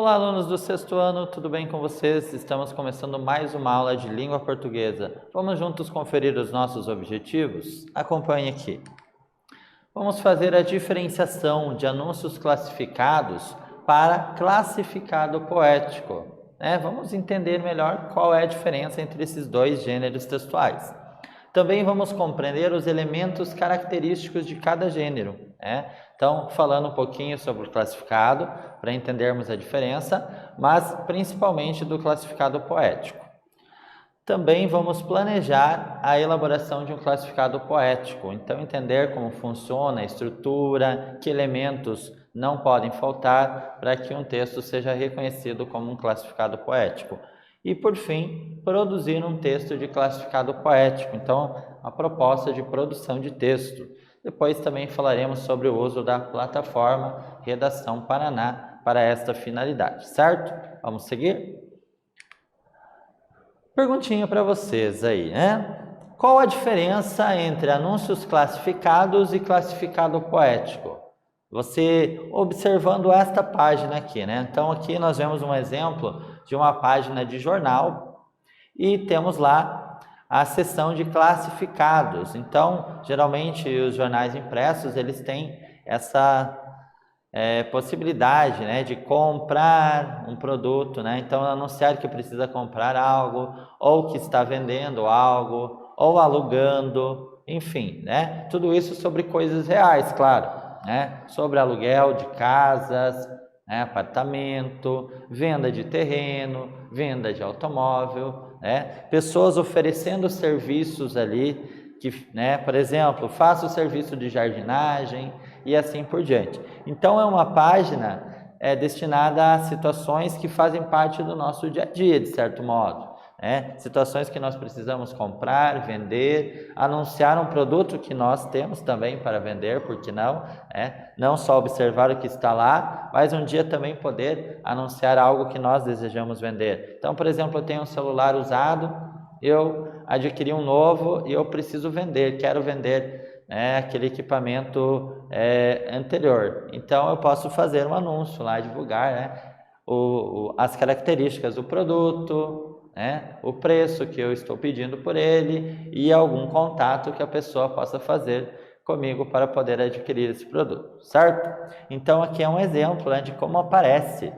Olá, alunos do sexto ano, tudo bem com vocês? Estamos começando mais uma aula de língua portuguesa. Vamos juntos conferir os nossos objetivos? Acompanhe aqui. Vamos fazer a diferenciação de anúncios classificados para classificado poético. Vamos entender melhor qual é a diferença entre esses dois gêneros textuais. Também vamos compreender os elementos característicos de cada gênero. Então, falando um pouquinho sobre o classificado, para entendermos a diferença, mas principalmente do classificado poético. Também vamos planejar a elaboração de um classificado poético, então entender como funciona a estrutura, que elementos não podem faltar para que um texto seja reconhecido como um classificado poético. E, por fim, produzir um texto de classificado poético, então a proposta de produção de texto. Depois também falaremos sobre o uso da plataforma Redação Paraná para esta finalidade, certo? Vamos seguir? Perguntinha para vocês aí, Qual a diferença entre anúncios classificados e classificado poético? Você observando esta página aqui, Então aqui nós vemos um exemplo de uma página de jornal e temos lá a seção de classificados. Então, geralmente os jornais impressos, eles têm essa possibilidade, de comprar um produto, Então, anunciar que precisa comprar algo, ou que está vendendo algo, ou alugando, enfim, Tudo isso sobre coisas reais, claro, Sobre aluguel de casas, apartamento, venda de terreno, venda de automóvel, Pessoas oferecendo serviços ali, que, por exemplo, faça o serviço de jardinagem e assim por diante. Então, é uma página destinada a situações que fazem parte do nosso dia a dia, de certo modo. Situações que nós precisamos comprar, vender, anunciar um produto que nós temos também para vender, por que não? Não só observar o que está lá, mas um dia também poder anunciar algo que nós desejamos vender. Então, por exemplo, eu tenho um celular usado, eu adquiri um novo e eu preciso vender, quero vender aquele equipamento anterior. Então, eu posso fazer um anúncio lá, divulgar as características do produto, o preço que eu estou pedindo por ele e algum contato que a pessoa possa fazer comigo para poder adquirir esse produto, certo? Então, aqui é um exemplo de como aparece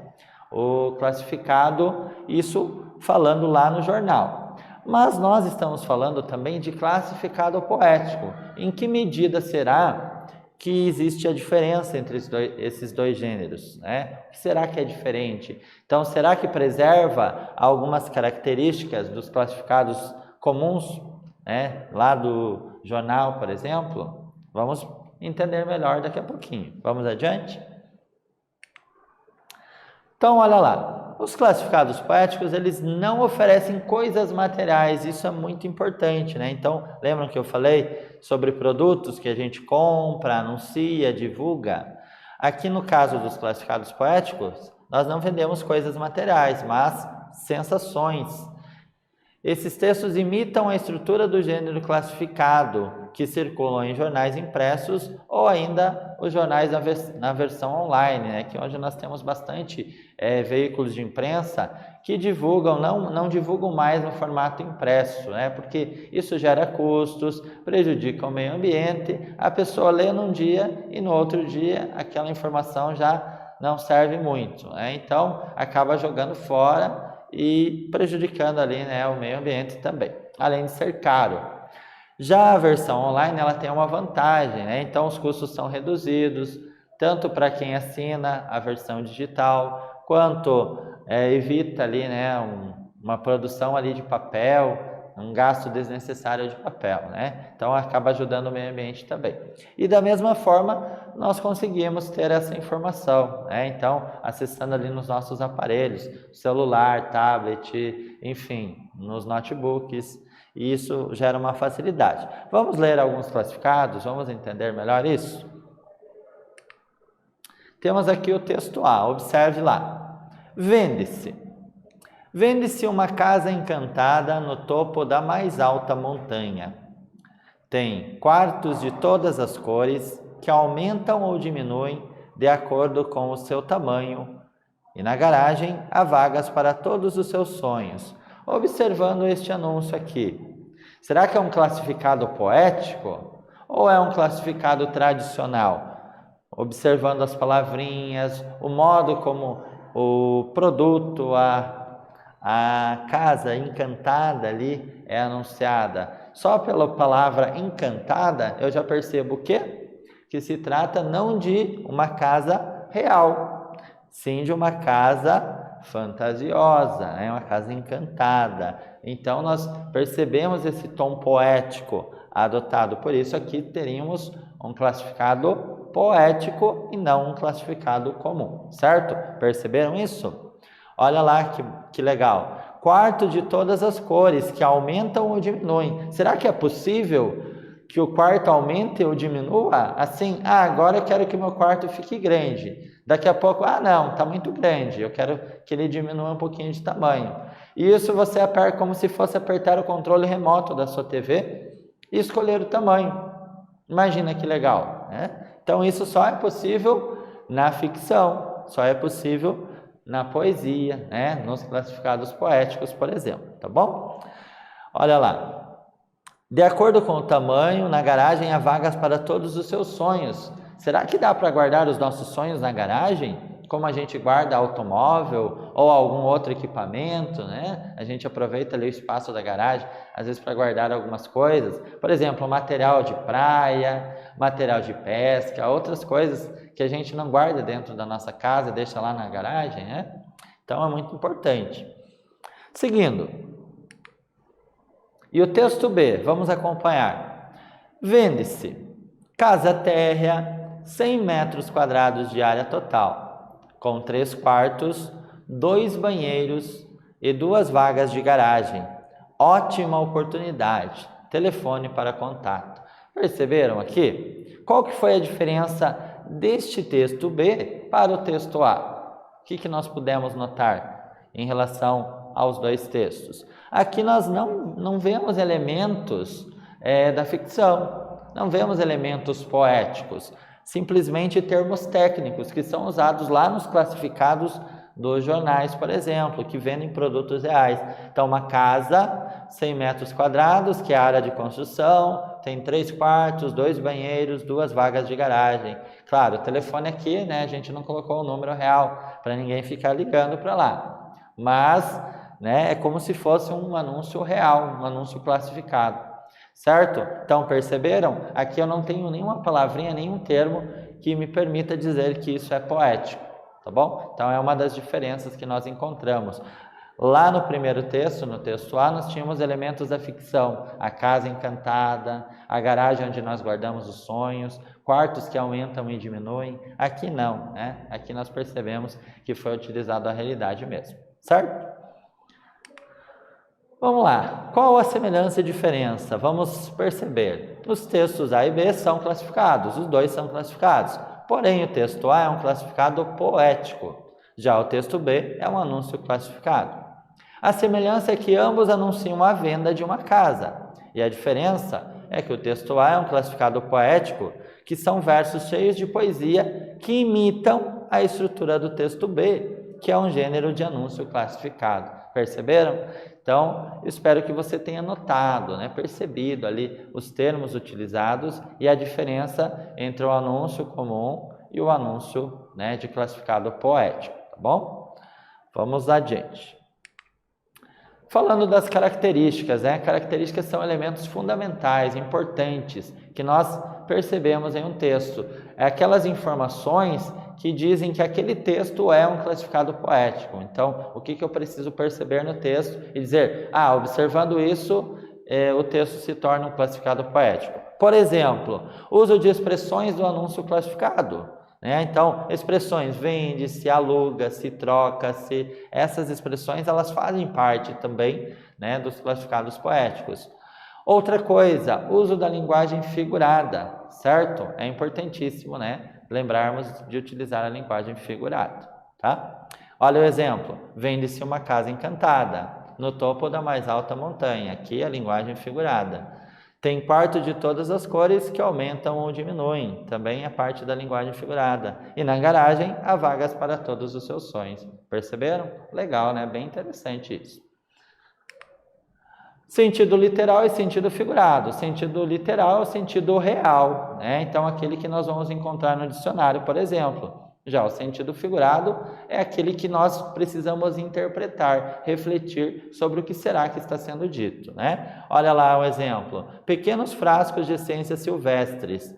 o classificado, isso falando lá no jornal. Mas nós estamos falando também de classificado poético. Em que medida será que existe a diferença entre esses dois gêneros? O que será que é diferente? Então, será que preserva algumas características dos classificados comuns, lá do jornal, por exemplo? Vamos entender melhor daqui a pouquinho. Vamos adiante? Então, olha lá. Os classificados poéticos, eles não oferecem coisas materiais, isso é muito importante, Então, lembram que eu falei sobre produtos que a gente compra, anuncia, divulga? Aqui no caso dos classificados poéticos, nós não vendemos coisas materiais, mas sensações. Esses textos imitam a estrutura do gênero classificado, que circulam em jornais impressos ou ainda os jornais na versão online, que é onde nós temos bastante veículos de imprensa que divulgam, não divulgam mais no formato impresso, porque isso gera custos, prejudica o meio ambiente, a pessoa lê num dia e no outro dia aquela informação já não serve muito, Então acaba jogando fora e prejudicando ali o meio ambiente também, além de ser caro. Já a versão online, ela tem uma vantagem, Então os custos são reduzidos, tanto para quem assina a versão digital, quanto evita ali, uma produção ali de papel, um gasto desnecessário de papel, Então acaba ajudando o meio ambiente também. E da mesma forma, nós conseguimos ter essa informação, Então, acessando ali nos nossos aparelhos, celular, tablet, enfim, nos notebooks, e isso gera uma facilidade. Vamos ler alguns classificados, vamos entender melhor isso? Temos aqui o texto A, observe lá. Vende-se. Vende-se uma casa encantada no topo da mais alta montanha. Tem quartos de todas as cores que aumentam ou diminuem de acordo com o seu tamanho e na garagem há vagas para todos os seus sonhos. Observando este anúncio aqui, será que é um classificado poético ou é um classificado tradicional? Observando as palavrinhas, o modo como o produto, a casa encantada ali é anunciada. Só pela palavra encantada eu já percebo o quê? Que se trata não de uma casa real, sim de uma casa fantasiosa, né? Uma casa encantada. Então nós percebemos esse tom poético adotado. Por isso aqui teríamos um classificado poético e não um classificado comum, certo? Perceberam isso? Olha lá que legal. Quarto de todas as cores, que aumentam ou diminuem. Será que é possível que o quarto aumente ou diminua? Assim, agora eu quero que meu quarto fique grande. Daqui a pouco, não, está muito grande, eu quero que ele diminua um pouquinho de tamanho. Isso você aperta como se fosse apertar o controle remoto da sua TV e escolher o tamanho. Imagina que legal, né? Então isso só é possível na ficção, só é possível na poesia, né? Nos classificados poéticos, por exemplo, tá bom? Olha lá. De acordo com o tamanho, na garagem há vagas para todos os seus sonhos. Será que dá para guardar os nossos sonhos na garagem? Como a gente guarda automóvel ou algum outro equipamento, né? A gente aproveita ali o espaço da garagem, às vezes para guardar algumas coisas. Por exemplo, material de praia, material de pesca, outras coisas que a gente não guarda dentro da nossa casa, deixa lá na garagem, né? Então é muito importante. Seguindo. E o texto B, vamos acompanhar. Vende-se casa térrea, 100 metros quadrados de área total, com 3 quartos, 2 banheiros e 2 vagas de garagem. Ótima oportunidade. Telefone para contato. Perceberam aqui? Qual que foi a diferença deste texto B para o texto A? O que nós pudemos notar em relação aos dois textos? Aqui nós não vemos elementos da ficção, não vemos elementos poéticos, simplesmente termos técnicos que são usados lá nos classificados dos jornais, por exemplo, que vendem produtos reais. Então, uma casa, 100 metros quadrados, que é a área de construção, tem 3 quartos, 2 banheiros, 2 vagas de garagem. Claro, o telefone aqui, né, a gente não colocou o número real para ninguém ficar ligando para lá, mas é como se fosse um anúncio real, um anúncio classificado, certo? Então, perceberam? Aqui eu não tenho nenhuma palavrinha, nenhum termo que me permita dizer que isso é poético, tá bom? Então, é uma das diferenças que nós encontramos. Lá no primeiro texto, no texto A, nós tínhamos elementos da ficção, a casa encantada, a garagem onde nós guardamos os sonhos, quartos que aumentam e diminuem. Aqui não, né? Aqui nós percebemos que foi utilizado a realidade mesmo, certo? Vamos lá, qual a semelhança e diferença? Vamos perceber. Os textos A e B são classificados, os dois são classificados. Porém, o texto A é um classificado poético, já o texto B é um anúncio classificado. A semelhança é que ambos anunciam a venda de uma casa. E a diferença é que o texto A é um classificado poético, que são versos cheios de poesia que imitam a estrutura do texto B, que é um gênero de anúncio classificado. Perceberam? Então, espero que você tenha notado, percebido ali os termos utilizados e a diferença entre o anúncio comum e o anúncio de classificado poético, tá bom? Vamos adiante. Falando das características, características são elementos fundamentais, importantes, que nós percebemos em um texto. É aquelas informações que dizem que aquele texto é um classificado poético. Então, o que eu preciso perceber no texto e dizer, observando isso, o texto se torna um classificado poético. Por exemplo, uso de expressões do anúncio classificado. Então, expressões vende-se, aluga-se, troca-se, essas expressões elas fazem parte também dos classificados poéticos. Outra coisa, uso da linguagem figurada, certo? É importantíssimo, lembrarmos de utilizar a linguagem figurada, tá? Olha o exemplo, vende-se uma casa encantada, no topo da mais alta montanha, aqui a linguagem figurada. Tem quarto de todas as cores que aumentam ou diminuem, também é parte da linguagem figurada. E na garagem há vagas para todos os seus sonhos. Perceberam? Legal, né? Bem interessante isso. Sentido literal e sentido figurado. Sentido literal é o sentido real, né? Então, aquele que nós vamos encontrar no dicionário, por exemplo. Já o sentido figurado é aquele que nós precisamos interpretar, refletir sobre o que será que está sendo dito, né? Olha lá o exemplo. Pequenos frascos de essências silvestres.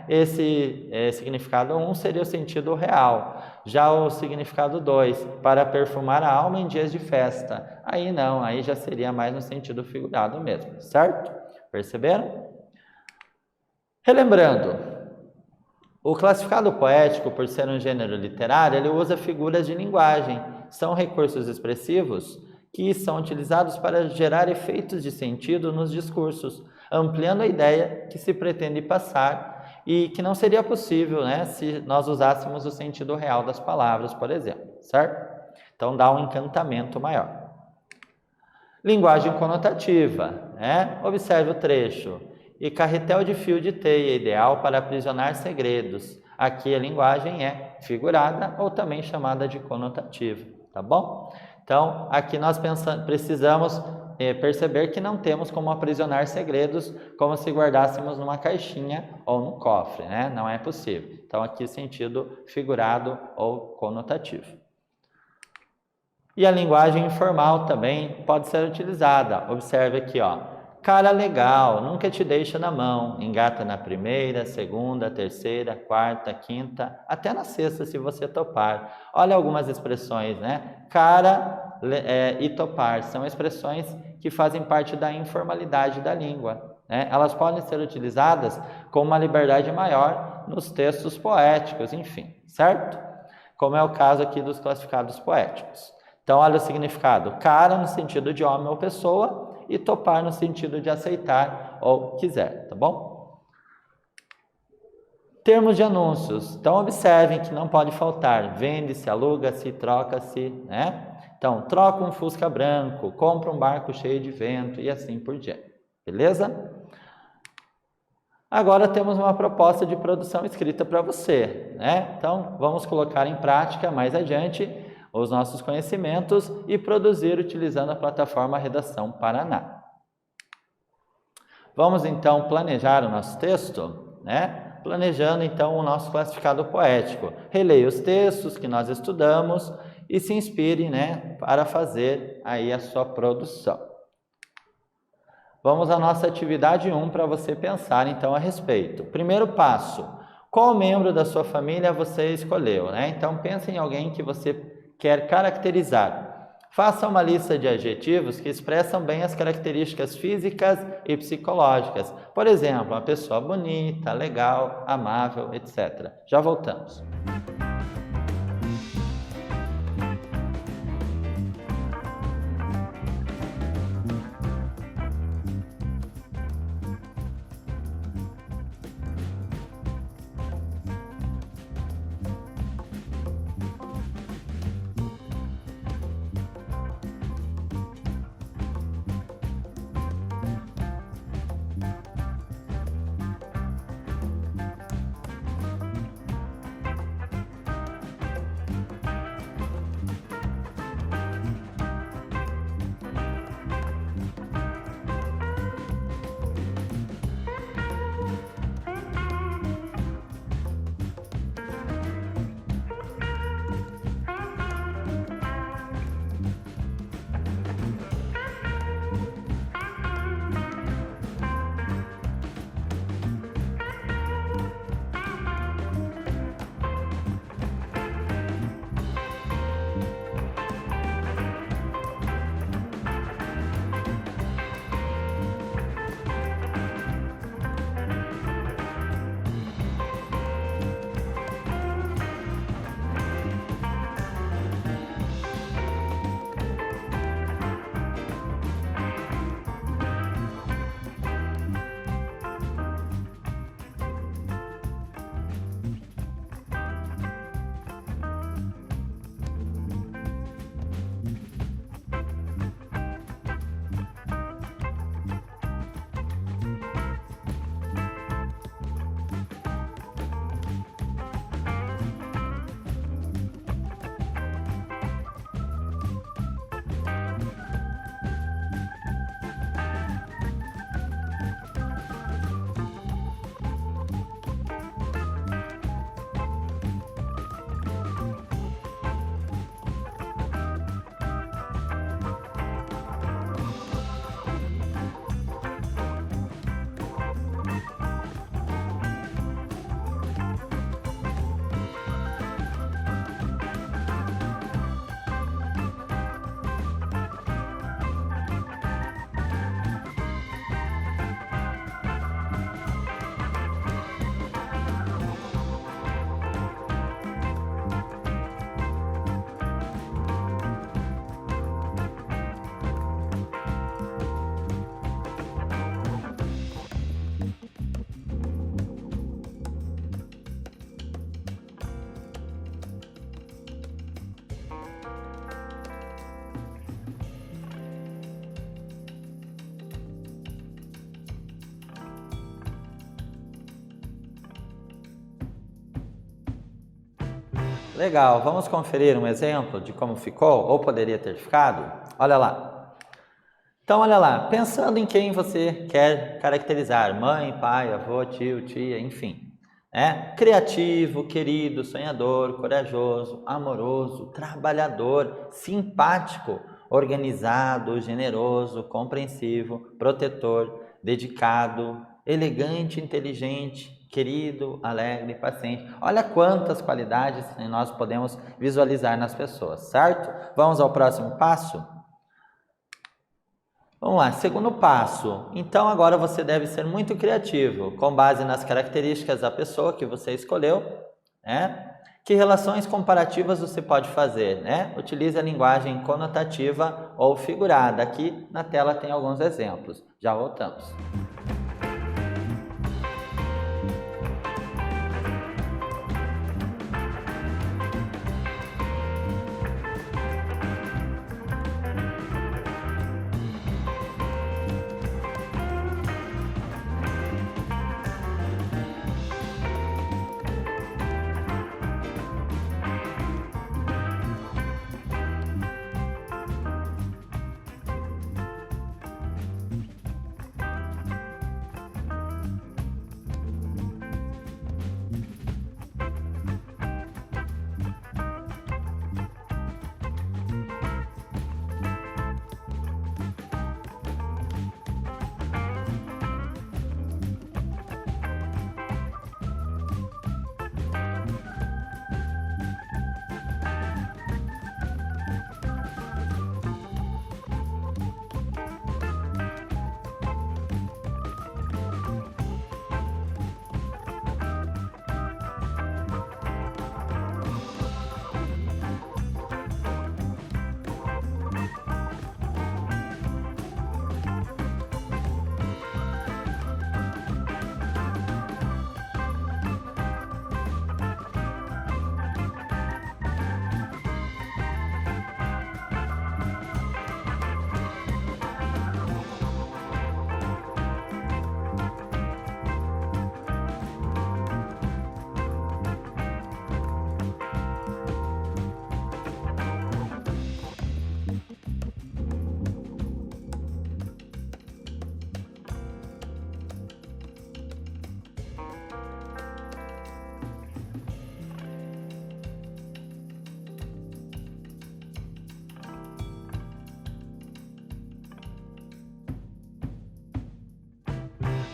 Esse significado 1 seria o sentido real. Já o significado 2, para perfumar a alma em dias de festa. Aí não, aí já seria mais no sentido figurado mesmo, certo? Perceberam? Relembrando, o classificado poético, por ser um gênero literário, ele usa figuras de linguagem. São recursos expressivos que são utilizados para gerar efeitos de sentido nos discursos, ampliando a ideia que se pretende passar e que não seria possível, né, se nós usássemos o sentido real das palavras, por exemplo, certo? Então dá um encantamento maior. Linguagem conotativa, né? Observe o trecho. E carretel de fio de teia, ideal para aprisionar segredos. Aqui a linguagem é figurada ou também chamada de conotativa, tá bom? Então, aqui nós precisamos perceber que não temos como aprisionar segredos como se guardássemos numa caixinha ou num cofre, né? Não é possível. Então, aqui sentido figurado ou conotativo. E a linguagem informal também pode ser utilizada. Observe aqui, ó. Cara legal, nunca te deixa na mão. Engata na primeira, segunda, terceira, quarta, quinta, até na sexta, se você topar. Olha algumas expressões, né? Cara e topar são expressões que fazem parte da informalidade da língua, né? Elas podem ser utilizadas com uma liberdade maior nos textos poéticos, enfim, certo? Como é o caso aqui dos classificados poéticos. Então, olha o significado. Cara no sentido de homem ou pessoa e topar no sentido de aceitar ou quiser, tá bom? Termos de anúncios. Então, observem que não pode faltar. Vende-se, aluga-se, troca-se, né? Então, troca um Fusca branco, compra um barco cheio de vento e assim por diante. Beleza? Agora temos uma proposta de produção escrita para você, né? Então, vamos colocar em prática mais adiante os nossos conhecimentos e produzir utilizando a plataforma Redação Paraná. Vamos então planejar o nosso texto, né? Planejando então o nosso classificado poético. Releia os textos que nós estudamos e se inspire, né, para fazer aí a sua produção. Vamos à nossa atividade 1 para você pensar então a respeito. Primeiro passo, qual membro da sua família você escolheu, né? Então pense em alguém que você quer caracterizar. Faça uma lista de adjetivos que expressam bem as características físicas e psicológicas. Por exemplo, uma pessoa bonita, legal, amável, etc. Já voltamos. Legal, vamos conferir um exemplo de como ficou ou poderia ter ficado? Olha lá. Então, olha lá, pensando em quem você quer caracterizar, mãe, pai, avô, tio, tia, enfim. Criativo, querido, sonhador, corajoso, amoroso, trabalhador, simpático, organizado, generoso, compreensivo, protetor, dedicado, elegante, inteligente, querido, alegre, paciente. Olha quantas qualidades nós podemos visualizar nas pessoas, certo? Vamos ao próximo passo? Vamos lá, segundo passo. Então agora você deve ser muito criativo, com base nas características da pessoa que você escolheu, né? Que relações comparativas você pode fazer, né? Utilize a linguagem conotativa ou figurada. Aqui na tela tem alguns exemplos. Já voltamos.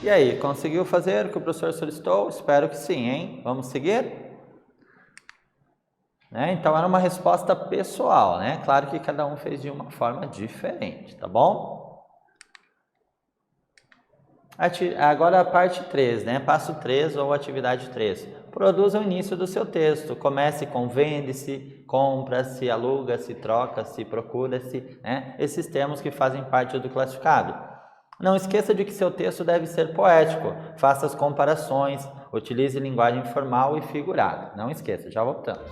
E aí, conseguiu fazer o que o professor solicitou? Espero que sim, hein? Vamos seguir? Então, era uma resposta pessoal, né? Claro que cada um fez de uma forma diferente, tá bom? Agora a parte 3, né? Passo 3 ou atividade 3. Produza o início do seu texto. Comece com vende-se, compra-se, aluga-se, troca-se, procura-se, né? Esses termos que fazem parte do classificado. Não esqueça de que seu texto deve ser poético. Faça as comparações, utilize linguagem formal e figurada. Não esqueça, já voltamos.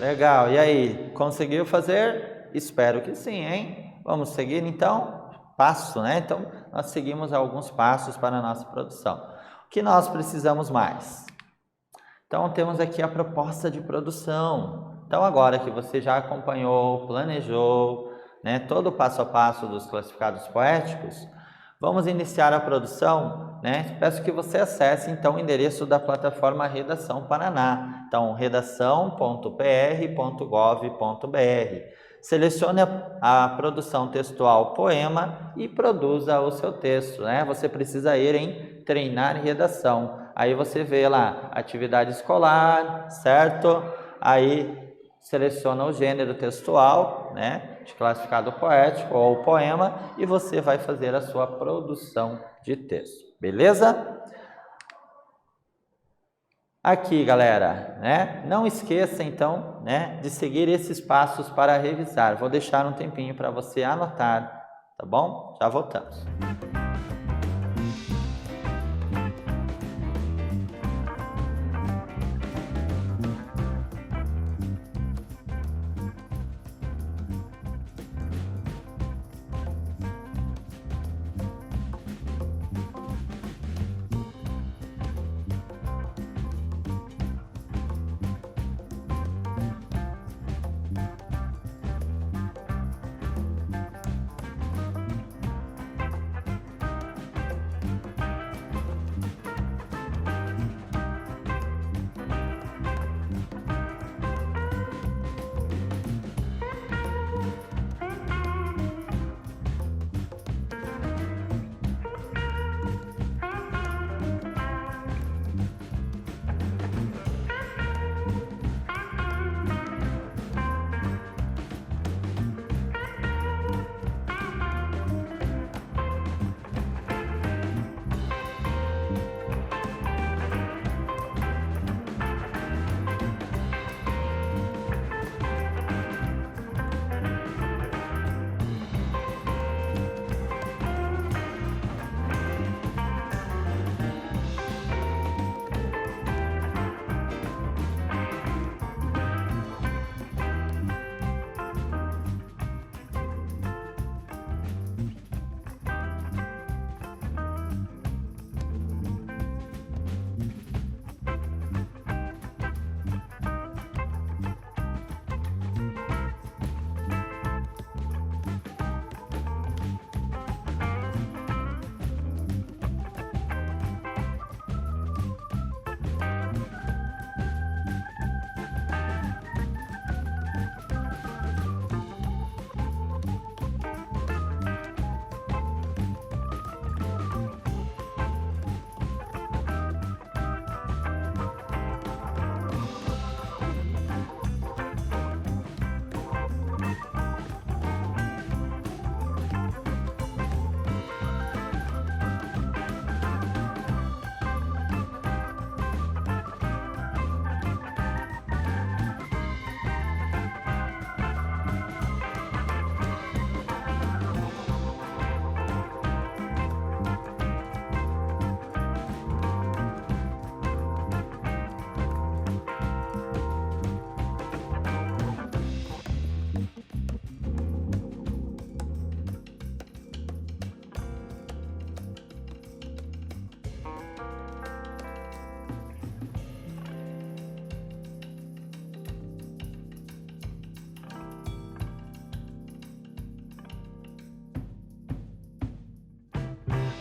Legal. E aí, conseguiu fazer? Espero que sim, hein? Vamos seguir então? Passo, né? Então, nós seguimos alguns passos para a nossa produção. O que nós precisamos mais? Então, temos aqui a proposta de produção. Então, agora que você já acompanhou, planejou, né, todo o passo a passo dos classificados poéticos, vamos iniciar a produção, né? Peço que você acesse, então, o endereço da plataforma Redação Paraná. Então, redação.pr.gov.br. Selecione a produção textual poema e produza o seu texto, né? Você precisa ir em treinar redação. Aí você vê lá, atividade escolar, certo? Aí seleciona o gênero textual, né? De classificado poético ou poema e você vai fazer a sua produção de texto, beleza? Aqui, galera, né? Não esqueça, então, né, de seguir esses passos para revisar. Vou deixar um tempinho para você anotar, tá bom? Já voltamos.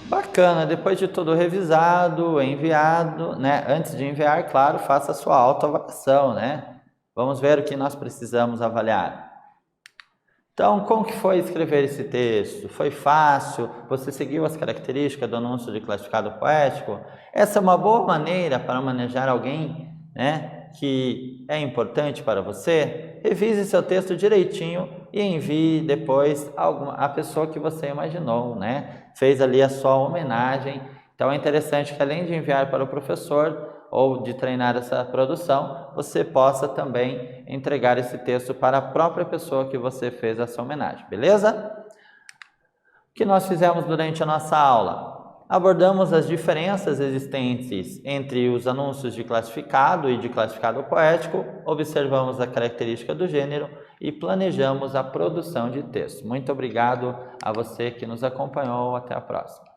Bacana, depois de tudo revisado, enviado, né? Antes de enviar, claro, faça a sua autoavaliação, né? Vamos ver o que nós precisamos avaliar. Então, como que foi escrever esse texto? Foi fácil? Você seguiu as características do anúncio de classificado poético? Essa é uma boa maneira para manejar alguém, né, que é importante para você? Revise seu texto direitinho e envie depois a pessoa que você imaginou, né? Fez ali a sua homenagem. Então, é interessante que além de enviar para o professor ou de treinar essa produção, você possa também entregar esse texto para a própria pessoa que você fez essa homenagem, beleza? O que nós fizemos durante a nossa aula? Abordamos as diferenças existentes entre os anúncios de classificado e de classificado poético, observamos a característica do gênero e planejamos a produção de texto. Muito obrigado a você que nos acompanhou. Até a próxima.